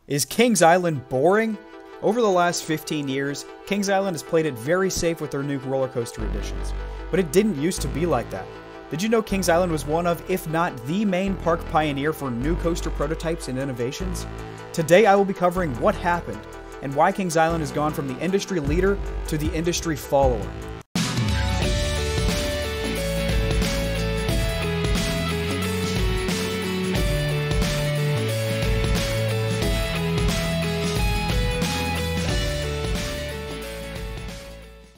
Is Kings Island boring? Over the last 15 years, Kings Island has played it very safe with their new roller coaster additions. But it didn't used to be like that. Did you know Kings Island was one of, if not the main park pioneer for new coaster prototypes and innovations? Today I will be covering what happened, and why Kings Island has gone from the industry leader to the industry follower.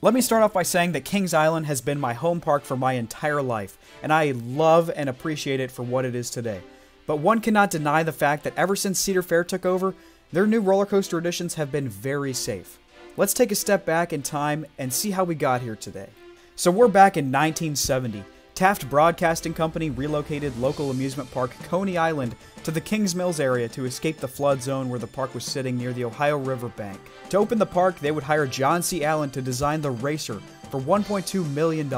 Let me start off by saying that Kings Island has been my home park for my entire life, and I love and appreciate it for what it is today. But one cannot deny the fact that ever since Cedar Fair took over, their new roller coaster additions have been very safe. Let's take a step back in time and see how we got here today. So we're back in 1970. Taft Broadcasting Company relocated local amusement park Coney Island to the Kings Mills area to escape the flood zone where the park was sitting near the Ohio River bank. To open the park, they would hire John C. Allen to design the Racer for $1.2 million.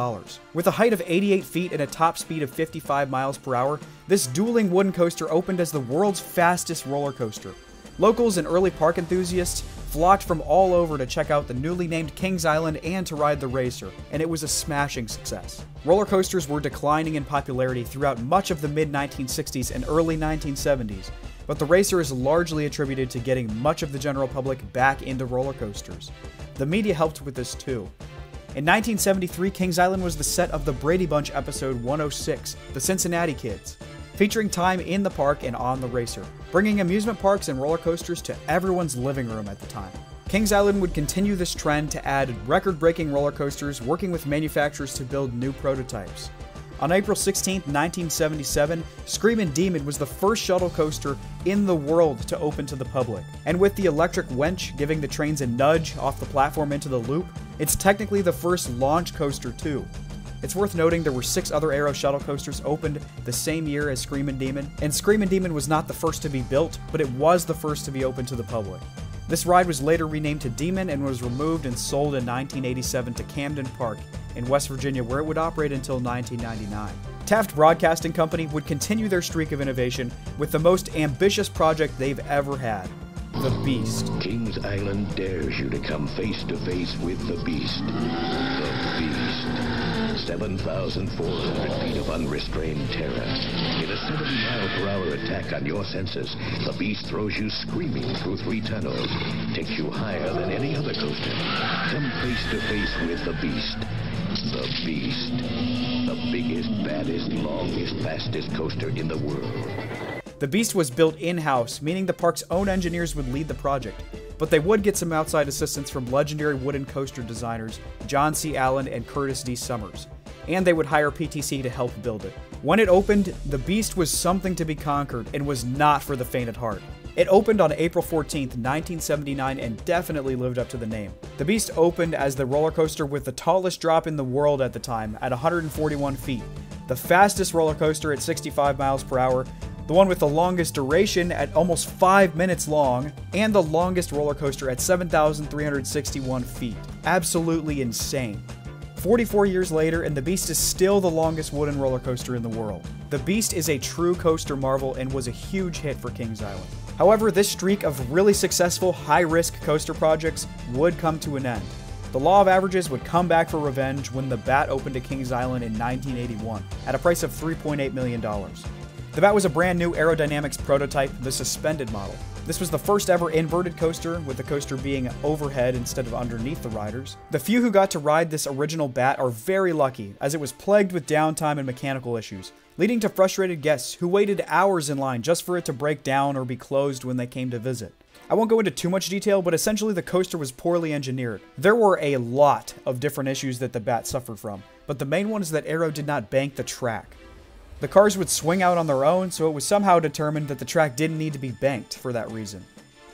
With a height of 88 feet and a top speed of 55 miles per hour, this dueling wooden coaster opened as the world's fastest roller coaster. Locals and early park enthusiasts flocked from all over to check out the newly named Kings Island and to ride the Racer, and it was a smashing success. Roller coasters were declining in popularity throughout much of the mid-1960s and early 1970s, but the Racer is largely attributed to getting much of the general public back into roller coasters. The media helped with this too. In 1973, Kings Island was the set of the Brady Bunch episode 106, The Cincinnati Kids, featuring time in the park and on the Racer, bringing amusement parks and roller coasters to everyone's living room at the time. Kings Island would continue this trend to add record-breaking roller coasters, working with manufacturers to build new prototypes. On April 16, 1977, Screamin' Demon was the first shuttle coaster in the world to open to the public. And with the electric winch giving the trains a nudge off the platform into the loop, it's technically the first launch coaster too. It's worth noting there were 6 other Aero shuttle coasters opened the same year as Screamin' Demon, and Screamin' Demon was not the first to be built, but it was the first to be open to the public. This ride was later renamed to Demon and was removed and sold in 1987 to Camden Park in West Virginia, where it would operate until 1999. Taft Broadcasting Company would continue their streak of innovation with the most ambitious project they've ever had, the Beast. Kings Island dares you to come face to face with the Beast. The Beast. 7,400 feet of unrestrained terror. In a 70-mile-per-hour attack on your senses, the Beast throws you screaming through 3 tunnels, takes you higher than any other coaster. Come face to face with the Beast. The Beast. The biggest, baddest, longest, fastest coaster in the world. The Beast was built in-house, meaning the park's own engineers would lead the project, but they would get some outside assistance from legendary wooden coaster designers John C. Allen and Curtis D. Summers, and they would hire PTC to help build it. When it opened, the Beast was something to be conquered and was not for the faint at heart. It opened on April 14th, 1979 and definitely lived up to the name. The Beast opened as the roller coaster with the tallest drop in the world at the time at 141 feet, the fastest roller coaster at 65 miles per hour, the one with the longest duration at almost 5 minutes long, and the longest roller coaster at 7,361 feet. Absolutely insane. 44 years later, and the Beast is still the longest wooden roller coaster in the world. The Beast is a true coaster marvel and was a huge hit for Kings Island. However, this streak of really successful, high-risk coaster projects would come to an end. The law of averages would come back for revenge when the Bat opened at Kings Island in 1981 at a price of $3.8 million. The Bat was a brand new aerodynamics prototype, the suspended model. This was the first ever inverted coaster, with the coaster being overhead instead of underneath the riders. The few who got to ride this original Bat are very lucky, as it was plagued with downtime and mechanical issues, leading to frustrated guests who waited hours in line just for it to break down or be closed when they came to visit. I won't go into too much detail, but essentially the coaster was poorly engineered. There were a lot of different issues that the Bat suffered from, but the main one is that Aero did not bank the track. The cars would swing out on their own, so it was somehow determined that the track didn't need to be banked for that reason.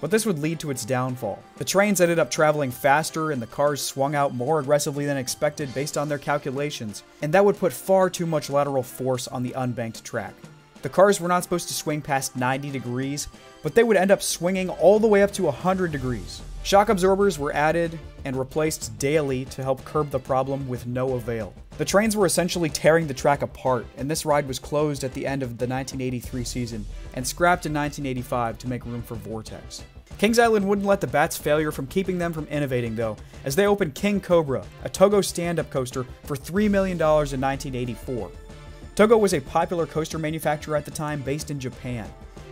But this would lead to its downfall. The trains ended up traveling faster and the cars swung out more aggressively than expected based on their calculations, and that would put far too much lateral force on the unbanked track. The cars were not supposed to swing past 90 degrees, but they would end up swinging all the way up to 100 degrees. Shock absorbers were added and replaced daily to help curb the problem with no avail. The trains were essentially tearing the track apart, and this ride was closed at the end of the 1983 season and scrapped in 1985 to make room for Vortex. Kings Island wouldn't let the Bats' failure from keeping them from innovating though, as they opened King Cobra, a Togo stand-up coaster, for $3 million in 1984. Togo was a popular coaster manufacturer at the time based in Japan.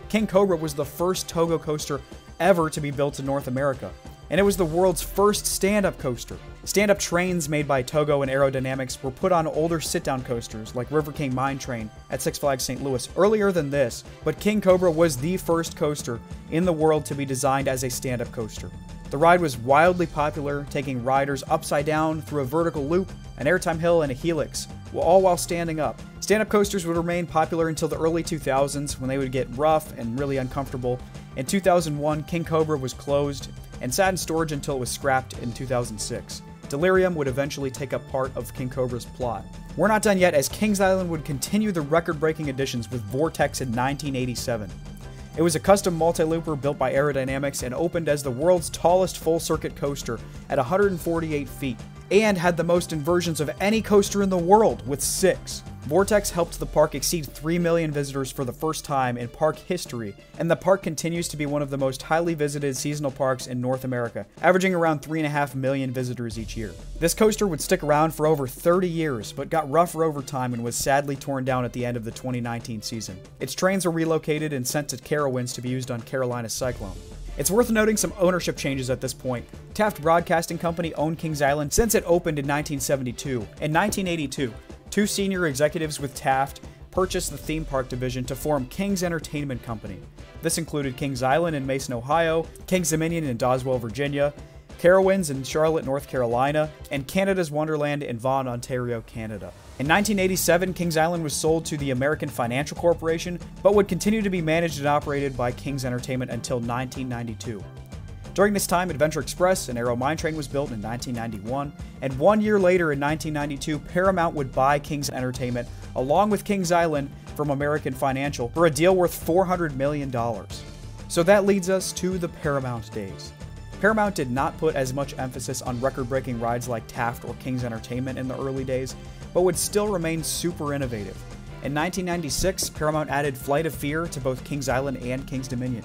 King Cobra was the first Togo coaster ever to be built in North America, and it was the world's first stand-up coaster. Stand-up trains made by Togo and Aerodynamics were put on older sit-down coasters like River King Mine Train at Six Flags St. Louis earlier than this, but King Cobra was the first coaster in the world to be designed as a stand-up coaster. The ride was wildly popular, taking riders upside down through a vertical loop, an airtime hill, and a helix, all while standing up. Stand-up coasters would remain popular until the early 2000s when they would get rough and really uncomfortable. In 2001, King Cobra was closed and sat in storage until it was scrapped in 2006. Delirium would eventually take up part of King Cobra's plot. We're not done yet, as Kings Island would continue the record-breaking additions with Vortex in 1987. It was a custom multi-looper built by Aerodynamics and opened as the world's tallest full-circuit coaster at 148 feet, and had the most inversions of any coaster in the world, with 6. Vortex helped the park exceed 3 million visitors for the first time in park history, and the park continues to be one of the most highly visited seasonal parks in North America, averaging around 3.5 million visitors each year. This coaster would stick around for over 30 years, but got rougher over time and was sadly torn down at the end of the 2019 season. Its trains were relocated and sent to Carowinds to be used on Carolina Cyclone. It's worth noting some ownership changes at this point. Taft Broadcasting Company owned Kings Island since it opened in 1972. In 1982, 2 senior executives with Taft purchased the theme park division to form Kings Entertainment Company. This included Kings Island in Mason, Ohio, Kings Dominion in Doswell, Virginia, Carowinds in Charlotte, North Carolina, and Canada's Wonderland in Vaughan, Ontario, Canada. In 1987, Kings Island was sold to the American Financial Corporation, but would continue to be managed and operated by Kings Entertainment until 1992. During this time, Adventure Express, an Aero mine train, was built in 1991, and 1 year later in 1992, Paramount would buy Kings Entertainment, along with Kings Island, from American Financial for a deal worth $400 million. So that leads us to the Paramount days. Paramount did not put as much emphasis on record-breaking rides like Taft or Kings Entertainment in the early days, but would still remain super innovative. In 1996, Paramount added Flight of Fear to both Kings Island and Kings Dominion.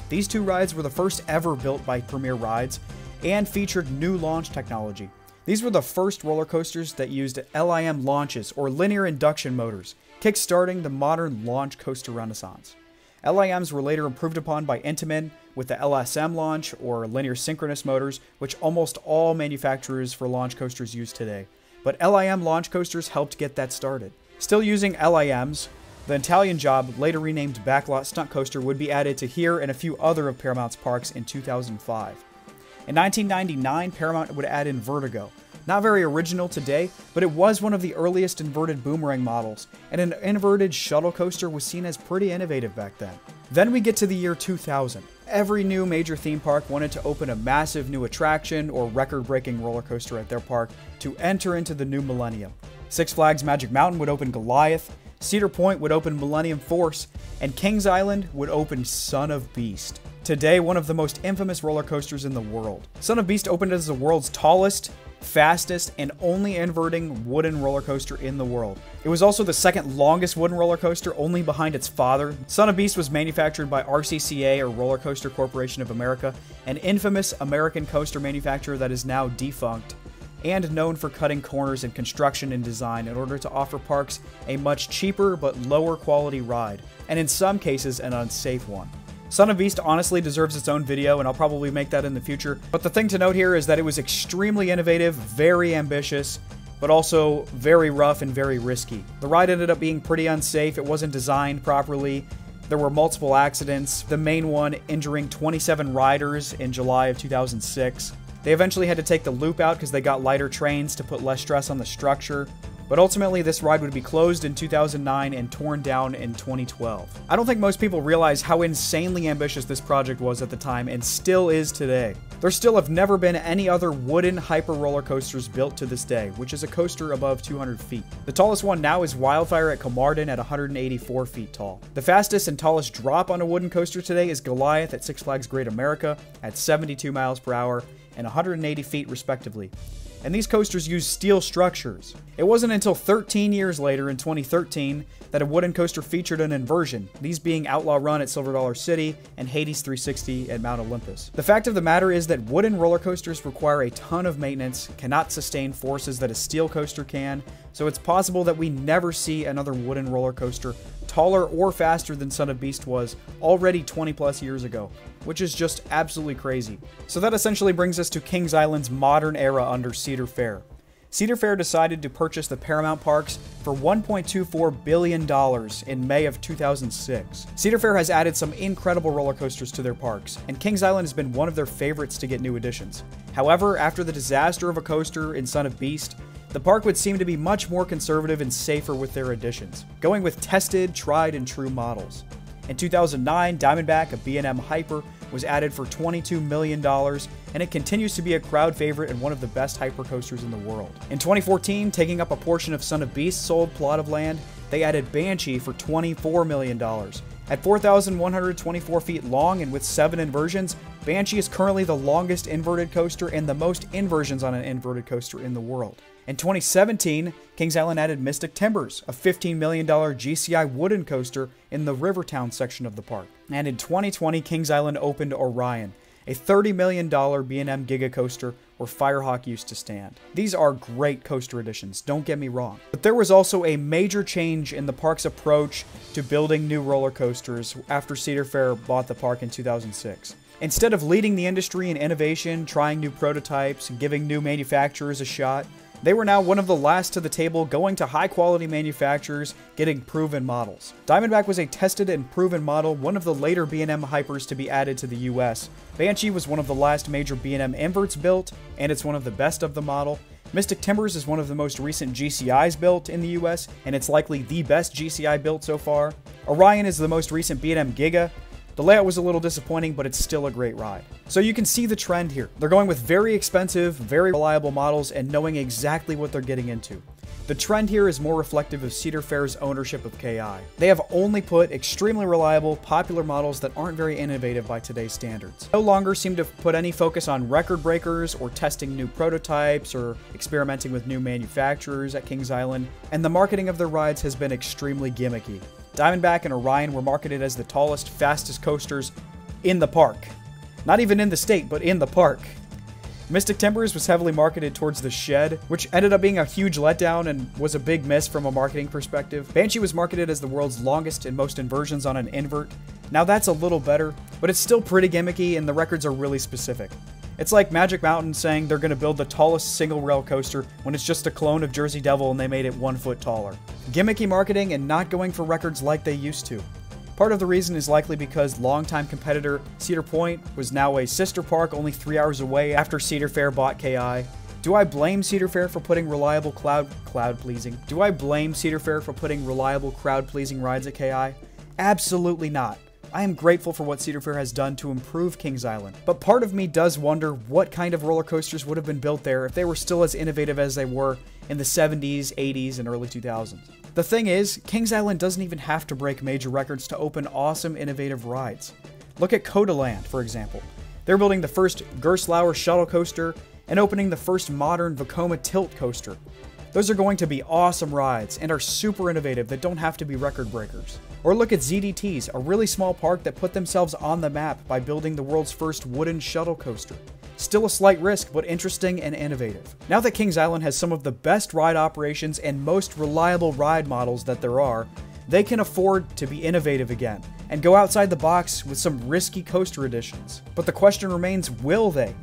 These 2 rides were the first ever built by Premier Rides and featured new launch technology. These were the first roller coasters that used LIM launches, or linear induction motors, kick-starting the modern launch coaster renaissance. LIMs were later improved upon by Intamin with the LSM launch, or linear synchronous motors, which almost all manufacturers for launch coasters use today. But LIM launch coasters helped get that started. Still using LIMs, the Italian Job, later renamed Backlot Stunt Coaster, would be added to here and a few other of Paramount's parks in 2005. In 1999, Paramount would add in Vertigo. Not very original today, but it was one of the earliest inverted boomerang models, and an inverted shuttle coaster was seen as pretty innovative back then. Then we get to the year 2000. Every new major theme park wanted to open a massive new attraction or record-breaking roller coaster at their park to enter into the new millennium. Six Flags Magic Mountain would open Goliath, Cedar Point would open Millennium Force, and Kings Island would open Son of Beast. Today, one of the most infamous roller coasters in the world. Son of Beast opened as the world's tallest, fastest, and only inverting wooden roller coaster in the world. It was also the second longest wooden roller coaster, only behind its father. Son of Beast was manufactured by RCCA, or Roller Coaster Corporation of America, an infamous American coaster manufacturer that is now defunct, and known for cutting corners in construction and design in order to offer parks a much cheaper but lower quality ride, and in some cases an unsafe one. Son of Beast honestly deserves its own video, and I'll probably make that in the future, but the thing to note here is that it was extremely innovative, very ambitious, but also very rough and very risky. The ride ended up being pretty unsafe, it wasn't designed properly, there were multiple accidents, the main one injuring 27 riders in July of 2006. They eventually had to take the loop out because they got lighter trains to put less stress on the structure. but ultimately this ride would be closed in 2009 and torn down in 2012. I don't think most people realize how insanely ambitious this project was at the time and still is today. There still have never been any other wooden hyper roller coasters built to this day, which is a coaster above 200 feet. The tallest one now is Wildfire at Carmarthen at 184 feet tall. The fastest and tallest drop on a wooden coaster today is Goliath at Six Flags Great America at 72 miles per hour and 180 feet respectively. And these coasters use steel structures. It wasn't until 13 years later in 2013 that a wooden coaster featured an inversion, these being Outlaw Run at Silver Dollar City and Hades 360 at Mount Olympus. The fact of the matter is that wooden roller coasters require a ton of maintenance, cannot sustain forces that a steel coaster can, so it's possible that we never see another wooden roller coaster taller or faster than Son of Beast was already 20 plus years ago, which is just absolutely crazy. So that essentially brings us to Kings Island's modern era under Cedar Fair. Cedar Fair decided to purchase the Paramount Parks for $1.24 billion in May of 2006. Cedar Fair has added some incredible roller coasters to their parks, and Kings Island has been one of their favorites to get new additions. However, after the disaster of a coaster in Son of Beast, the park would seem to be much more conservative and safer with their additions, going with tested, tried, and true models. In 2009, Diamondback, a B&M Hyper, was added for $22 million, and it continues to be a crowd favorite and one of the best hypercoasters in the world. In 2014, taking up a portion of Son of Beast's old plot of land, they added Banshee for $24 million. At 4,124 feet long and with 7 inversions, Banshee is currently the longest inverted coaster and the most inversions on an inverted coaster in the world. In 2017, Kings Island added Mystic Timbers, a $15 million GCI wooden coaster in the Rivertown section of the park. And in 2020, Kings Island opened Orion, a $30 million B&M Giga coaster where Firehawk used to stand. These are great coaster additions, don't get me wrong. But there was also a major change in the park's approach to building new roller coasters after Cedar Fair bought the park in 2006. Instead of leading the industry in innovation, trying new prototypes, and giving new manufacturers a shot, they were now one of the last to the table, going to high-quality manufacturers, getting proven models. Diamondback was a tested and proven model, one of the later B&M Hypers to be added to the US. Banshee was one of the last major B&M inverts built, and it's one of the best of the model. Mystic Timbers is one of the most recent GCIs built in the US, and it's likely the best GCI built so far. Orion is the most recent B&M Giga. The layout was a little disappointing, but it's still a great ride. So you can see the trend here. They're going with very expensive, very reliable models and knowing exactly what they're getting into. The trend here is more reflective of Cedar Fair's ownership of KI. They have only put extremely reliable, popular models that aren't very innovative by today's standards. No longer seem to put any focus on record breakers or testing new prototypes or experimenting with new manufacturers at Kings Island, and the marketing of their rides has been extremely gimmicky. Diamondback and Orion were marketed as the tallest, fastest coasters in the park. Not even in the state, but in the park. Mystic Timbers was heavily marketed towards the shed, which ended up being a huge letdown and was a big miss from a marketing perspective. Banshee was marketed as the world's longest and most inversions on an invert. Now that's a little better, but it's still pretty gimmicky and the records are really specific. It's like Magic Mountain saying they're going to build the tallest single rail coaster when it's just a clone of Jersey Devil and they made it 1 foot taller. Gimmicky marketing and not going for records like they used to. Part of the reason is likely because longtime competitor Cedar Point was now a sister park only 3 hours away after Cedar Fair bought KI. Do I blame Cedar Fair for putting reliable crowd-pleasing rides at KI? Absolutely not. I am grateful for what Cedar Fair has done to improve Kings Island, but part of me does wonder what kind of roller coasters would have been built there if they were still as innovative as they were in the 70s, 80s, and early 2000s. The thing is, Kings Island doesn't even have to break major records to open awesome, innovative rides. Look at Codaland, for example. They're building the first Gerstlauer shuttle coaster and opening the first modern Vekoma tilt coaster. Those are going to be awesome rides and are super innovative that don't have to be record breakers. Or look at ZDTs, a really small park that put themselves on the map by building the world's first wooden shuttle coaster. Still a slight risk, but interesting and innovative. Now that Kings Island has some of the best ride operations and most reliable ride models that there are, they can afford to be innovative again and go outside the box with some risky coaster additions. But the question remains, will they?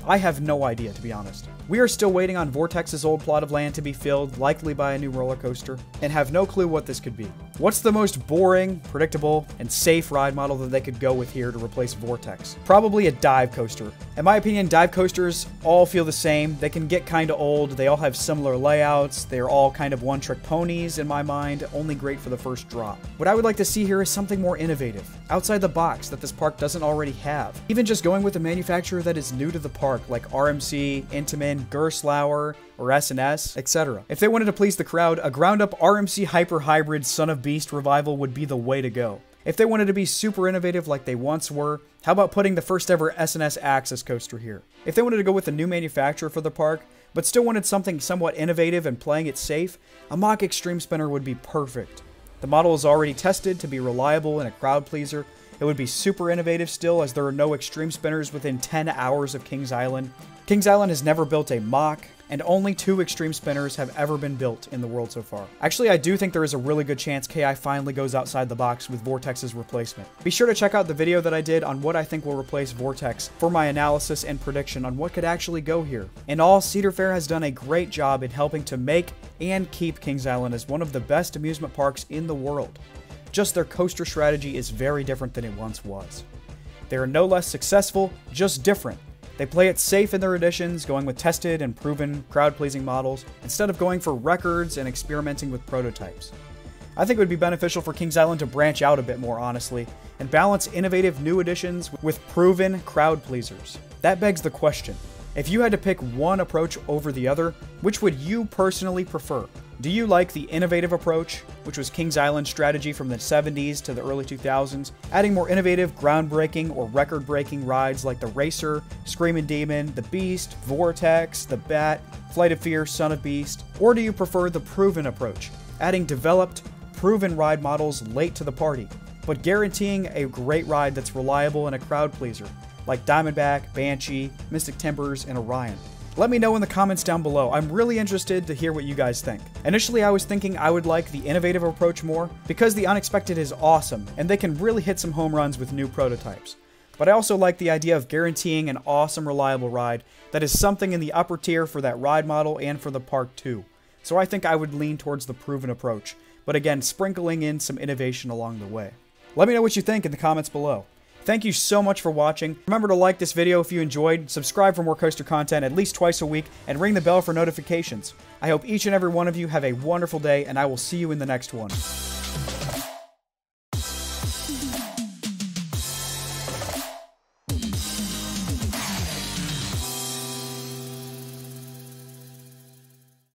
I have no idea, to be honest. We are still waiting on Vortex's old plot of land to be filled, likely by a new roller coaster, and have no clue what this could be. What's the most boring, predictable, and safe ride model that they could go with here to replace Vortex? Probably a dive coaster, In my opinion, dive coasters all feel the same. They can get kind of old. They all have similar layouts. They're all kind of one-trick ponies in my mind, only great for the first drop. What I would like to see here is something more innovative, outside the box that this park doesn't already have. Even just going with a manufacturer that is new to the park, like RMC, Intamin, Gerstlauer, or S&S, etc. If they wanted to please the crowd, a ground-up RMC Hyper Hybrid Son of Beast revival would be the way to go. If they wanted to be super innovative like they once were, how about putting the first ever S&S Axis coaster here? If they wanted to go with a new manufacturer for the park, but still wanted something somewhat innovative and playing it safe, a Mach Extreme Spinner would be perfect. The model is already tested to be reliable and a crowd pleaser. It would be super innovative still, as there are no Extreme Spinners within 10 hours of Kings Island. Kings Island has never built a Mach, and only 2 Extreme Spinners have ever been built in the world so far. Actually, I do think there is a really good chance KI finally goes outside the box with Vortex's replacement. Be sure to check out the video that I did on what I think will replace Vortex for my analysis and prediction on what could actually go here. In all, Cedar Fair has done a great job in helping to make and keep Kings Island as one of the best amusement parks in the world. Just their coaster strategy is very different than it once was. They are no less successful, just different. They play it safe in their additions, going with tested and proven crowd-pleasing models, instead of going for records and experimenting with prototypes. I think it would be beneficial for Kings Island to branch out a bit more, honestly, and balance innovative new additions with proven crowd pleasers. That begs the question, if you had to pick one approach over the other, which would you personally prefer? Do you like the innovative approach, which was Kings Island's strategy from the 70s to the early 2000s, adding more innovative, groundbreaking, or record-breaking rides like the Racer, Screamin' Demon, the Beast, Vortex, the Bat, Flight of Fear, Son of Beast? Or do you prefer the proven approach, adding developed, proven ride models late to the party, but guaranteeing a great ride that's reliable and a crowd pleaser, like Diamondback, Banshee, Mystic Timbers, and Orion? Let me know in the comments down below. I'm really interested to hear what you guys think. Initially, I was thinking I would like the innovative approach more, because the unexpected is awesome, and they can really hit some home runs with new prototypes. But I also like the idea of guaranteeing an awesome, reliable ride that is something in the upper tier for that ride model and for the park too. So I think I would lean towards the proven approach, but again, sprinkling in some innovation along the way. Let me know what you think in the comments below. Thank you so much for watching. Remember to like this video if you enjoyed, subscribe for more coaster content at least twice a week, and ring the bell for notifications. I hope each and every one of you have a wonderful day, and I will see you in the next one.